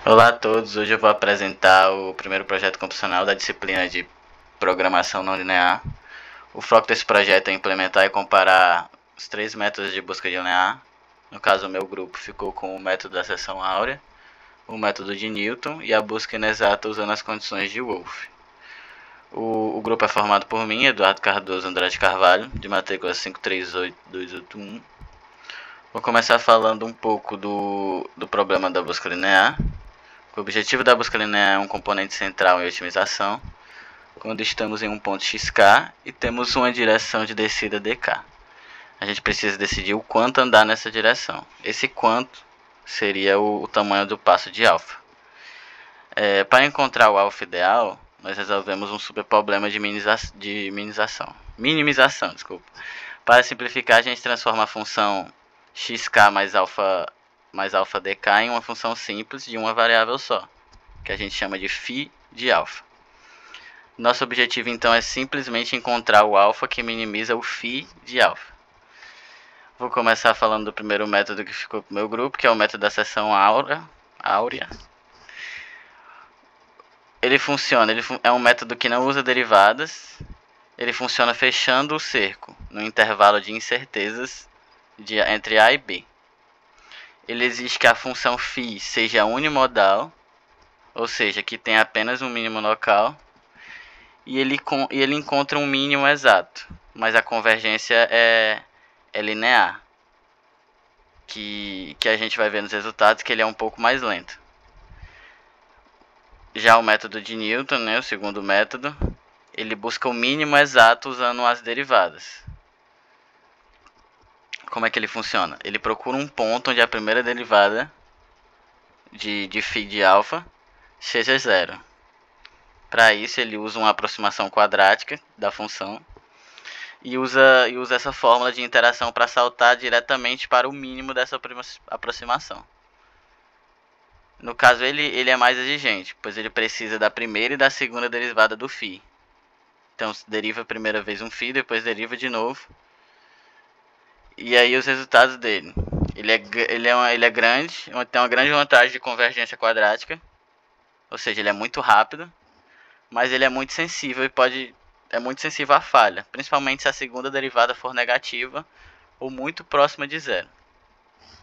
Olá a todos, hoje eu vou apresentar o primeiro projeto computacional da disciplina de Programação Não Linear. O foco desse projeto é implementar e comparar os três métodos de busca linear. No caso, o meu grupo ficou com o método da seção áurea, o método de Newton e a busca inexata usando as condições de Wolff. O grupo é formado por mim, Eduardo Cardoso Andrade Carvalho, de matrícula 538281. Vou começar falando um pouco do problema da busca linear. O objetivo da busca linear é um componente central em otimização, quando estamos em um ponto xk e temos uma direção de descida dk. A gente precisa decidir o quanto andar nessa direção. Esse quanto seria o tamanho do passo de alfa. Para encontrar o alfa ideal, nós resolvemos um superproblema de minimização. Para simplificar, a gente transforma a função xk mais alfa dk em uma função simples de uma variável só, que a gente chama de φ de alfa. Nosso objetivo então é simplesmente encontrar o alfa que minimiza o φ de alfa. Vou começar falando do primeiro método que ficou para o meu grupo, que é o método da seção áurea. Ele é um método que não usa derivadas. Ele funciona fechando o cerco no intervalo de incertezas entre A e B. Ele exige que a função φ seja unimodal, ou seja, que tem apenas um mínimo local, e ele encontra um mínimo exato, mas a convergência é linear, que a gente vai ver nos resultados que ele é um pouco mais lento. Já o método de Newton, né, o segundo método, ele busca o mínimo exato usando as derivadas. Como é que ele funciona? Ele procura um ponto onde a primeira derivada de φ de alfa seja zero. Para isso, ele usa uma aproximação quadrática da função e usa essa fórmula de interação para saltar diretamente para o mínimo dessa aproximação. No caso, ele é mais exigente, pois ele precisa da primeira e da segunda derivada do φ. Então, deriva a primeira vez um φ, depois deriva de novo. E aí os resultados dele. Ele é grande, tem uma grande vantagem de convergência quadrática, ou seja, ele é muito rápido, mas ele é muito sensível é muito sensível à falha, principalmente se a segunda derivada for negativa ou muito próxima de zero.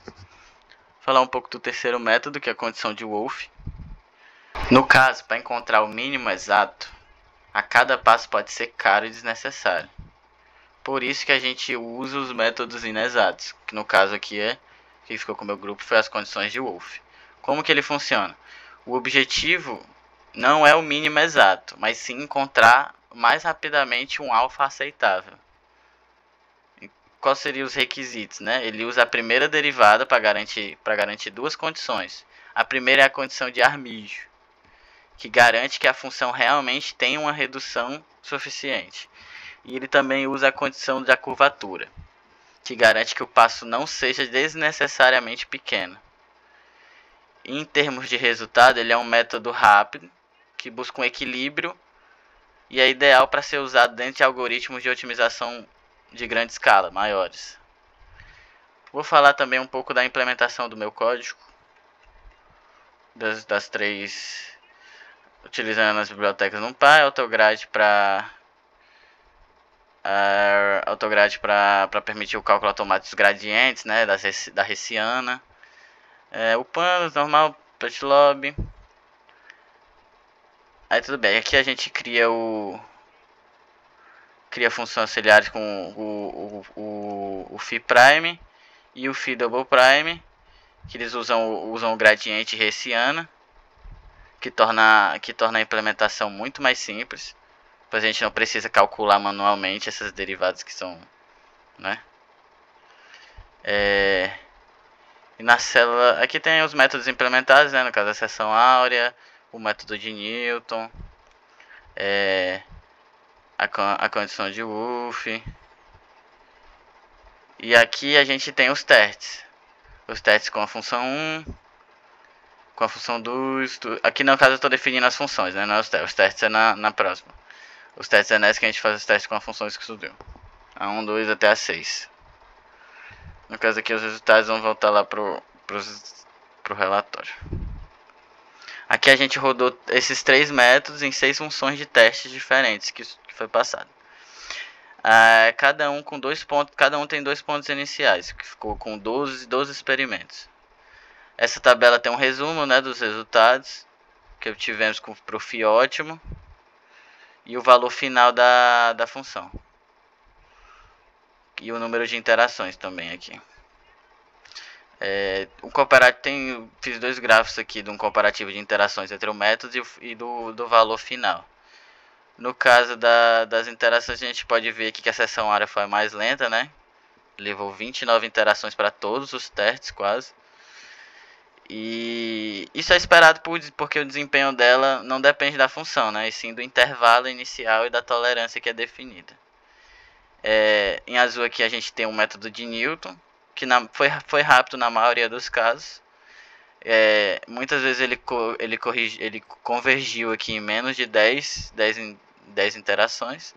Vou falar um pouco do terceiro método, que é a condição de Wolff. No caso, para encontrar o mínimo exato, a cada passo pode ser caro e desnecessário. Por isso que a gente usa os métodos inexatos, que no caso aqui que ficou com o meu grupo, foi as condições de Wolff. Como que ele funciona? O objetivo não é o mínimo exato, mas sim encontrar mais rapidamente um alfa aceitável. Quais seriam os requisitos, né? Ele usa a primeira derivada para garantir duas condições. A primeira é a condição de Armígio, que garante que a função realmente tem uma redução suficiente. E ele também usa a condição da curvatura, que garante que o passo não seja desnecessariamente pequeno. Em termos de resultado, ele é um método rápido, que busca um equilíbrio e é ideal para ser usado dentro de algoritmos de otimização de grande escala, maiores. Vou falar também um pouco da implementação do meu código, das três, utilizando as bibliotecas NumPy, Autograd para permitir o cálculo automático dos gradientes, né, da Hessiana, o Panos, normal, Patlob. Aí tudo bem, aqui a gente cria funções auxiliares com o phi prime e o phi double prime, que eles usam o gradiente Hessiana, que torna a implementação muito mais simples, pois a gente não precisa calcular manualmente essas derivadas que são, né? E na célula, aqui tem os métodos implementados, né? No caso da seção áurea, o método de Newton, a condição de Wolff. E aqui a gente tem os testes. Os testes com a função 1, com a função 2. Aqui no caso eu estou definindo as funções, né? Não é os testes. Os testes é na próxima. Os testes é nessa que a gente faz os testes com as funções que estudou. A 1, 2 até a 6. No caso aqui os resultados vão voltar lá pro relatório. que a gente rodou esses 3 métodos em 6 funções de testes diferentes que foi passado. Cada um com 2 pontos, cada um tem 2 pontos iniciais, que ficou com 12 experimentos. Essa tabela tem um resumo, né, dos resultados que obtivemos para o φ ótimo e o valor final da função. E o número de interações também aqui. O comparativo fiz 2 gráficos aqui de um comparativo de interações entre o método e do valor final. No caso das interações, a gente pode ver aqui que a seção área foi a mais lenta, né? Levou 29 interações para todos os testes, quase. E isso é esperado porque o desempenho dela não depende da função, né? E sim do intervalo inicial e da tolerância que é definida. Em azul aqui a gente tem um método de Newton, que foi rápido na maioria dos casos. Muitas vezes ele convergiu aqui em menos de 10 interações,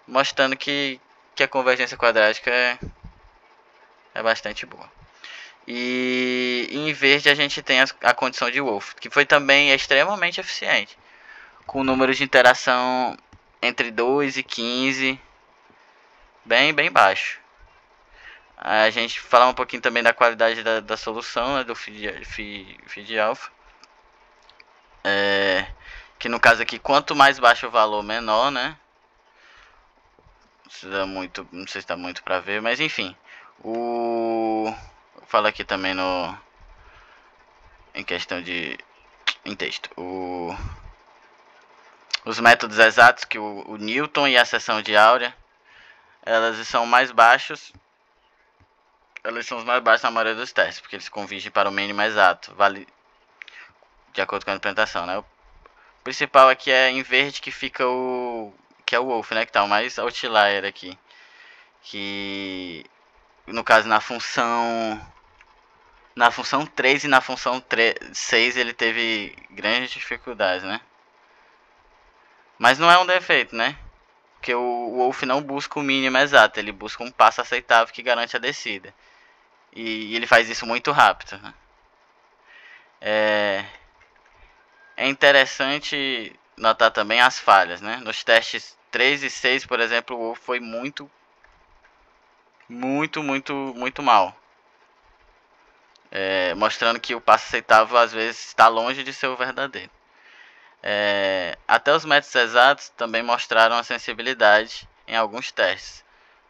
mostrando que a convergência quadrática é bastante boa. E em verde a gente tem a condição de Wolff, que foi também extremamente eficiente, com números de interação entre 2 e 15, bem baixo. A gente falar um pouquinho também da qualidade da solução, né, do φ de alfa. Que no caso aqui, quanto mais baixo o valor, menor, né? Não sei se dá muito para ver, mas enfim. Eu falo aqui também em questão em texto. Os métodos exatos, que o Newton e a seção de Áurea, elas são mais baixos. Eles são os mais baixos na maioria dos testes, porque eles convergem para o mínimo exato, vale de acordo com a implementação, né? O principal aqui é em verde, que fica que é o Wolff, né? Que tá o mais outlier aqui, que no caso na função 3 e na função 6 ele teve grandes dificuldades, né? Mas não é um defeito, né? Porque o Wolff não busca o mínimo exato, ele busca um passo aceitável que garante a descida. E ele faz isso muito rápido, né? É interessante notar também as falhas, né? Nos testes 3 e 6, por exemplo, o Wolff foi muito mal. Mostrando que o passo aceitável às vezes está longe de ser o verdadeiro. Até os métodos exatos também mostraram a sensibilidade em alguns testes.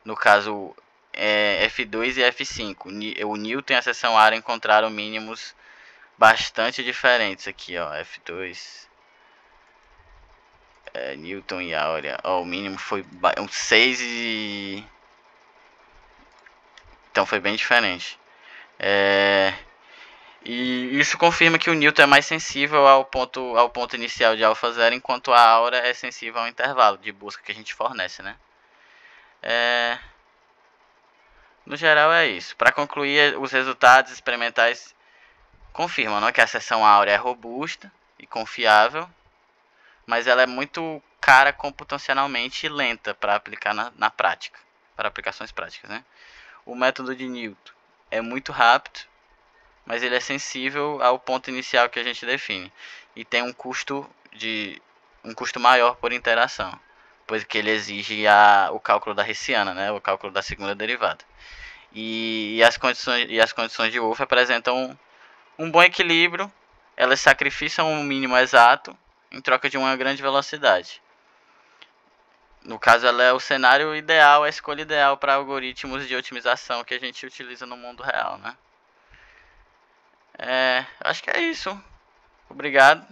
No caso, F2 e F5. O Newton e a seção área encontraram mínimos bastante diferentes aqui, ó. F2, Newton e Áurea. O mínimo foi um 6 e... Então foi bem diferente. E isso confirma que o Newton é mais sensível ao ponto inicial de alfa zero, enquanto a Áurea é sensível ao intervalo de busca que a gente fornece, né? No geral é isso. Para concluir, os resultados experimentais confirmam, não, que a seção áurea é robusta e confiável, mas ela é muito cara computacionalmente e lenta para aplicar na prática, para aplicações práticas, né? O método de Newton é muito rápido, mas ele é sensível ao ponto inicial que a gente define e tem um custo maior por interação, pois que ele exige o cálculo da Hessiana, né? O cálculo da segunda derivada. E as condições de Wolff apresentam um bom equilíbrio. Elas sacrificam um mínimo exato em troca de uma grande velocidade. No caso, ela é o cenário ideal, a escolha ideal para algoritmos de otimização que a gente utiliza no mundo real, né? Acho que é isso. Obrigado.